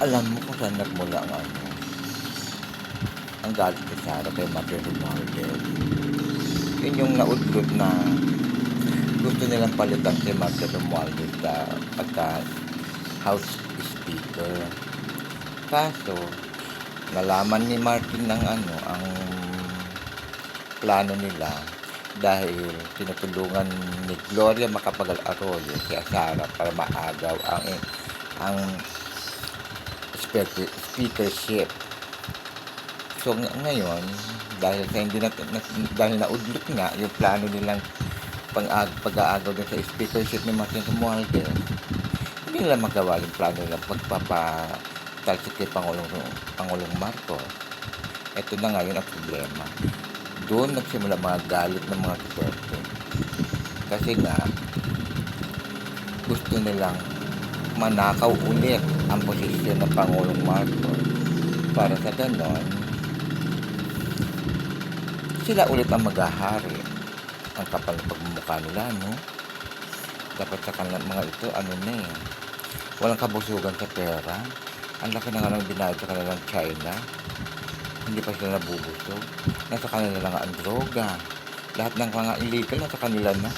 Alam mo kung saan nagmula ang galit ni Sarah kay Mother Romualdez. Yun yung naudlot na gusto nilang palitan si Mother Romualdez sa pagka-House Speaker. Kaso, nalaman ni Martin ng ang plano nila dahil tinutulungan ni Gloria Macapagal Arroyo si Sara para maagaw ang speakership. So ngayon, dahil sa hindi dahil naudlot nga yung plano nilang pag-aagaw din sa speakership ni Martin Romualdez, hindi nila magawa yung plano nilang pagpapatalsik kay Pangulong Marcos. Ito na ngayon ang problema. Doon nagsimula mga galit ng mga Duterte. Kasi nga, gusto nilang manakaw ulit ang posisyon ng Pangulong Marcos. Para sa ganon, sila ulit ang maghahari. Ang kapal ng pagmumukha nila, no? Dapat sa kanilang mga ito, walang kabusugan sa pera. Ang laki na nga ng binayad sa kanilang China. Hindi pa sila nabubusog. Nasa kanila lang ang droga. Lahat ng mga illegal nasa kanila na.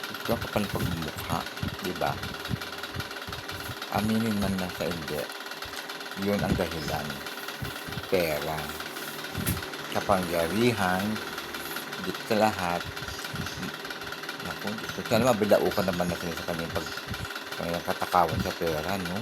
Ito ang kapal ng pagmumukha. Diba? Aminin man na sa hindi. Yun ang dahilan. Pera. Kapangyarihan. Higit sa lahat. Naku, sana mabilaukan naman na sila sa kanilang katakawan sa pera, no?